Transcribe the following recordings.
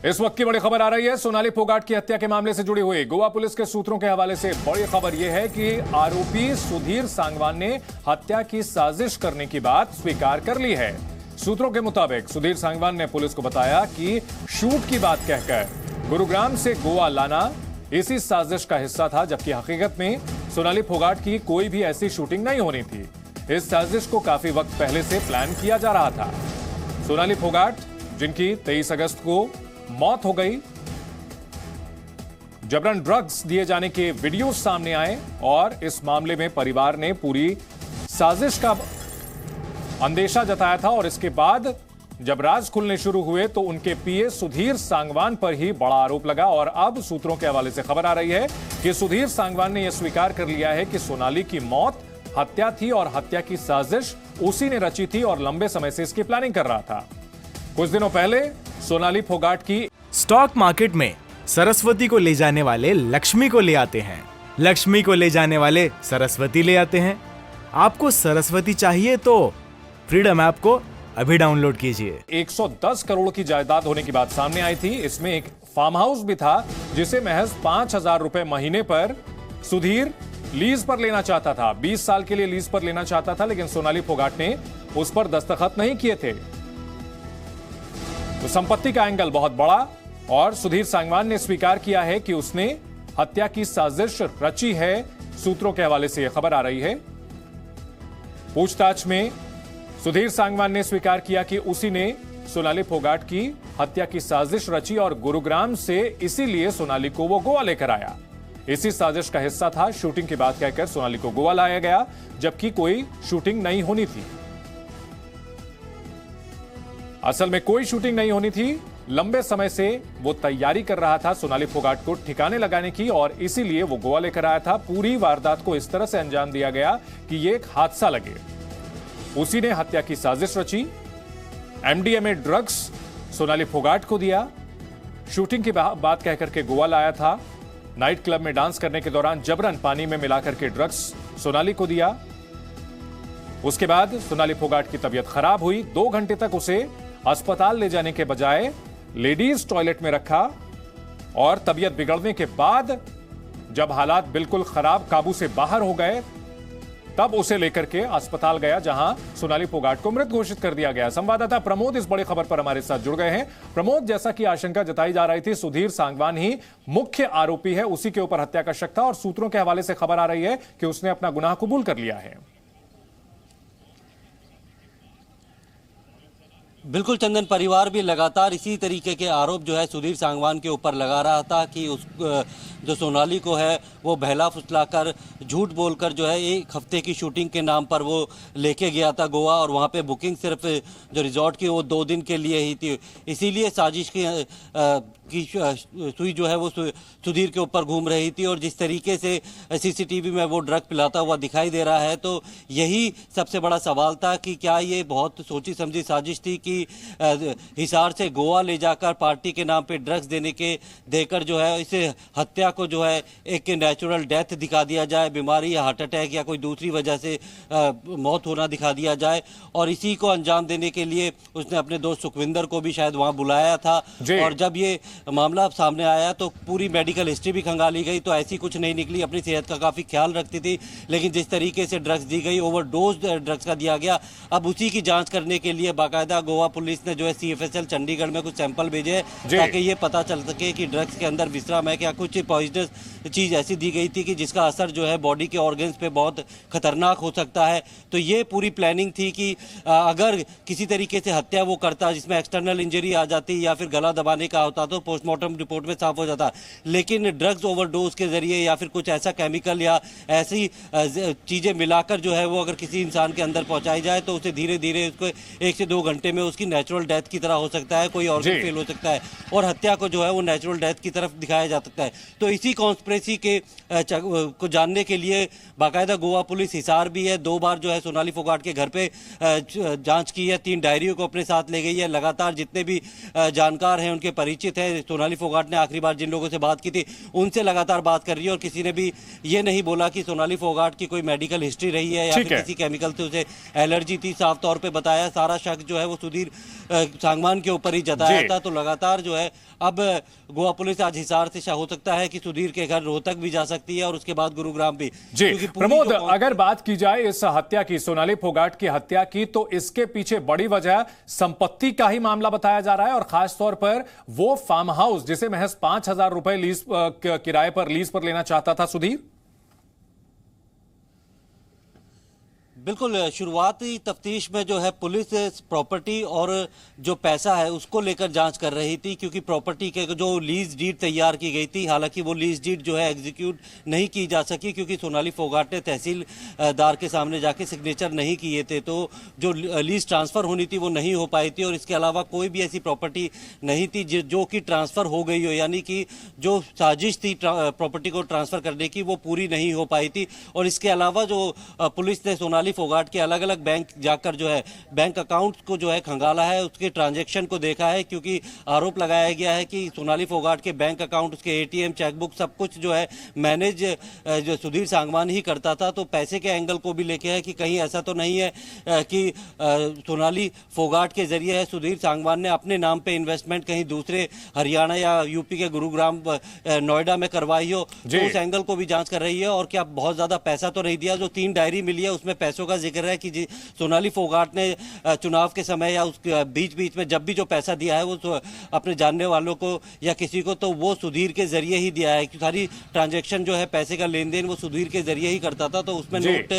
इस वक्त की बड़ी खबर आ रही है सोनाली फोगाट की हत्या के मामले से जुड़ी हुई। गोवा पुलिस के सूत्रों के हवाले से बड़ी खबर यह है कि आरोपी सुधीर सांगवान ने हत्या की साजिश करने की बात स्वीकार कर ली है। सूत्रों के मुताबिक सुधीर सांगवान ने पुलिस को बताया कि शूट की बात कहकर गुरुग्राम से गोवा लाना इसी साजिश का हिस्सा था, जबकि हकीकत में सोनाली फोगाट की कोई भी ऐसी शूटिंग नहीं होनी थी। इस साजिश को काफी वक्त पहले से प्लान किया जा रहा था। सोनाली फोगाट, जिनकी 23 अगस्त को मौत हो गई, जबरन ड्रग्स दिए जाने के वीडियो सामने आए और इस मामले में परिवार ने पूरी साजिश का अंदेशा जताया था। और इसके बाद जब राज खुलने शुरू हुए तो उनके पीए सुधीर सांगवान पर ही बड़ा आरोप लगा। और अब सूत्रों के हवाले से खबर आ रही है कि सुधीर सांगवान ने यह स्वीकार कर लिया है कि सोनाली की मौत हत्या थी और हत्या की साजिश उसी ने रची थी और लंबे समय से इसकी प्लानिंग कर रहा था। कुछ दिनों पहले सोनाली फोगाट की स्टॉक मार्केट में सरस्वती को ले जाने वाले लक्ष्मी को ले आते हैं, लक्ष्मी को ले जाने वाले सरस्वती ले आते हैं। आपको सरस्वती चाहिए तो फ्रीडम ऐप को अभी डाउनलोड कीजिए। 110 करोड़ की जायदाद होने की बात सामने आई थी। इसमें एक फार्म हाउस भी था जिसे महज 5,000 रुपए महीने पर सुधीर लीज पर लेना चाहता था। 20 साल के लिए लीज पर लेना चाहता था, लेकिन सोनाली फोगाट ने उस पर दस्तखत नहीं किए थे। तो संपत्ति का एंगल बहुत बड़ा और सुधीर सांगवान ने स्वीकार किया है कि उसने हत्या की साजिश रची है। सूत्रों के हवाले से यह खबर आ रही है। पूछताछ में सुधीर सांगवान ने स्वीकार किया कि उसी ने सोनाली फोगाट की हत्या की साजिश रची और गुरुग्राम से इसीलिए सोनाली को वो गोवा लेकर आया। इसी साजिश का हिस्सा था। शूटिंग की बात कहकर सोनाली को गोवा लाया गया, जबकि कोई शूटिंग नहीं होनी थी। असल में कोई शूटिंग नहीं होनी थी। लंबे समय से वो तैयारी कर रहा था सोनाली फोगाट को ठिकाने लगाने की और इसीलिए वो गोवा लेकर आया था। पूरी वारदात को इस तरह से अंजाम दिया गया कि ये एक हादसा लगे। उसी ने हत्या की साजिश रची, एमडीएमए ड्रग्स सोनाली फोगाट को दिया, शूटिंग की बात कहकर के गोवा लाया था, नाइट क्लब में डांस करने के दौरान जबरन पानी में मिलाकर के ड्रग्स सोनाली को दिया। उसके बाद सोनाली फोगाट की तबीयत खराब हुई। 2 घंटे तक उसे अस्पताल ले जाने के बजाय लेडीज टॉयलेट में रखा और तबीयत बिगड़ने के बाद जब हालात बिल्कुल खराब, काबू से बाहर हो गए, तब उसे लेकर के अस्पताल गया, जहां सोनाली फोगाट को मृत घोषित कर दिया गया। संवाददाता प्रमोद इस बड़ी खबर पर हमारे साथ जुड़ गए हैं। प्रमोद, जैसा कि आशंका जताई जा रही थी, सुधीर सांगवान ही मुख्य आरोपी है, उसी के ऊपर हत्या का शक था और सूत्रों के हवाले से खबर आ रही है कि उसने अपना गुनाह कबूल कर लिया है। बिल्कुल चंदन, परिवार भी लगातार इसी तरीके के आरोप जो है सुधीर सांगवान के ऊपर लगा रहा था कि उस जो सोनाली को है वो बहला फुसलाकर झूठ बोलकर जो है 1 हफ्ते की शूटिंग के नाम पर वो लेके गया था गोवा और वहाँ पे बुकिंग सिर्फ जो रिजॉर्ट की वो 2 दिन के लिए ही थी। इसीलिए साजिश की सुई जो है वो सुधीर के ऊपर घूम रही थी और जिस तरीके से सीसीटीवी में वो ड्रग पिलाता हुआ दिखाई दे रहा है, तो यही सबसे बड़ा सवाल था कि क्या ये बहुत सोची समझी साजिश थी कि हिसार से गोवा ले जाकर पार्टी के नाम पे ड्रग्स देकर जो है इसे हत्या को जो है एक नेचुरल डेथ दिखा दिया जाए, बीमारी या हार्ट अटैक या कोई दूसरी वजह से मौत होना दिखा दिया जाए। और इसी को अंजाम देने के लिए उसने अपने दोस्त सुखविंदर को भी शायद वहां बुलाया था। और जब ये मामला सामने आया तो पूरी मेडिकल हिस्ट्री भी खंगाली गई, तो ऐसी कुछ नहीं निकली। अपनी सेहत का काफ़ी ख्याल रखती थी, लेकिन जिस तरीके से ड्रग्स दी गई, ओवरडोज ड्रग्स का दिया गया। अब उसी की जांच करने के लिए बाकायदा गोवा पुलिस ने जो है CFSL चंडीगढ़ में कुछ सैंपल भेजे हैं ताकि ये पता चल सके कि ड्रग्स के अंदर विश्राम है क्या, कुछ पॉइजनस चीज़ ऐसी दी गई थी कि जिसका असर जो है बॉडी के ऑर्गन्स पे बहुत खतरनाक हो सकता है। तो ये पूरी प्लानिंग थी कि अगर किसी तरीके से हत्या वो करता जिसमें एक्सटर्नल इंजरी आ जाती या फिर गला दबाने का होता तो पोस्टमार्टम रिपोर्ट में साफ हो जाता, लेकिन ड्रग्स ओवरडोज के जरिए या फिर कुछ ऐसा केमिकल या ऐसी चीज़ें मिलाकर जो है वो अगर किसी इंसान के अंदर पहुंचाई जाए तो उसे धीरे धीरे उसको 1 से 2 घंटे में उसकी नेचुरल डेथ की तरह हो सकता है, कोई ऑर्गन फेल हो सकता है और हत्या को जो है वो नेचुरल डेथ की तरफ दिखाया जा सकता है। तो इसी कॉन्स्पिरेसी के को जानने के लिए बाकायदा गोवा पुलिस हिसार भी है। 2 बार जो है सोनाली फोगाट के घर पे जांच की है, 3 डायरियों को अपने साथ ले गई है। लगातार जितने भी जानकार हैं उनके परिचित हैं, सोनाली फोगाट ने आखिरी बार जिन लोगों से बात की थी उनसे लगातार बात कर रही है और किसी ने भी ये नहीं बोला कि सोनाली फोगाट की कोई मेडिकल हिस्ट्री रही है या फिर किसी केमिकल से उसे एलर्जी थी। साफ तौर पे बताया, सारा शक जो है वो सुधीर सुधीर सांगवान के ऊपर ही जताया था। तो लगातार जो है अब गोवा पुलिस आज हिसार से हो सकता है कि सुधीर के घर रोहतक भी जा सकती है और उसके बाद गुरुग्राम भी। जी प्रमोद, अगर बात की जाए इस हत्या की, सोनाली फोगाट की हत्या की, तो इसके पीछे बड़ी वजह संपत्ति का ही मामला बताया जा रहा है और खासतौर पर वो फार्म हाउस जिसे महज 5,000 रुपए लीज किराए पर लीज पर लेना चाहता था सुधीर। बिल्कुल, शुरुआती तफ्तीश में जो है पुलिस प्रॉपर्टी और जो पैसा है उसको लेकर जांच कर रही थी, क्योंकि प्रॉपर्टी के जो लीज डीड तैयार की गई थी, हालांकि वो लीज डीड जो है एग्जीक्यूट नहीं की जा सकी क्योंकि सोनाली फोगाट ने तहसीलदार के सामने जाके सिग्नेचर नहीं किए थे, तो जो लीज ट्रांसफ़र होनी थी वो नहीं हो पाई थी। और इसके अलावा कोई भी ऐसी प्रॉपर्टी नहीं थी जो कि ट्रांसफ़र हो गई हो, यानी कि जो साजिश थी प्रॉपर्टी को ट्रांसफ़र करने की वो पूरी नहीं हो पाई थी। और इसके अलावा जो पुलिस ने सोनाली फोगाट के अलग अलग बैंक जाकर जो है बैंक अकाउंट को जो है खंगाला है, उसके ट्रांजैक्शन को देखा है, क्योंकि आरोप लगाया गया है कि सोनाली फोगाट के बैंक अकाउंट, उसके एटीएम, चेकबुक सब कुछ जो है मैनेज जो सुधीर सांगवान ही करता था। तो पैसे के एंगल को भी लेके है कि कहीं ऐसा तो नहीं है कि सोनाली फोगाट के जरिए है सुधीर सांगवान ने अपने नाम पे इन्वेस्टमेंट कहीं दूसरे हरियाणा या यूपी के गुरुग्राम, नोएडा में करवाई हो, तो उस एंगल को भी जांच कर रही है। और क्या बहुत ज्यादा पैसा तो नहीं दिया, जो 3 डायरी मिली है उसमें पैसों का जिक्र है कि सोनाली फोगाट ने चुनाव के समय या उस बीच में जब भी जो पैसा दिया है वो अपने जानने वालों को या किसी को, तो वो सुधीर के जरिए ही दिया है। सारी ट्रांजैक्शन जो है पैसे का लेन देन वो सुधीर के जरिए ही करता था। तो उसमें नोट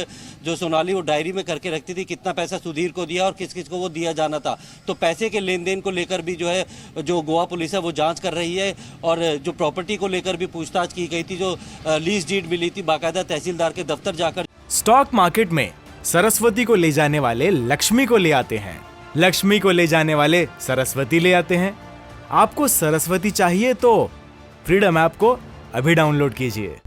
जो सोनाली वो डायरी में करके रखती थी कितना पैसा सुधीर को दिया और किस किस को वो दिया जाना था। तो पैसे के लेन देन को लेकर भी जो है जो गोवा पुलिस है वो जांच कर रही है और जो प्रॉपर्टी को लेकर भी पूछताछ की गई थी, जो लीज डीड मिली थी बाकायदा तहसीलदार के दफ्तर जाकर। स्टॉक मार्केट में सरस्वती को ले जाने वाले लक्ष्मी को ले आते हैं, लक्ष्मी को ले जाने वाले सरस्वती ले आते हैं। आपको सरस्वती चाहिए तो फ्रीडम ऐप को अभी डाउनलोड कीजिए।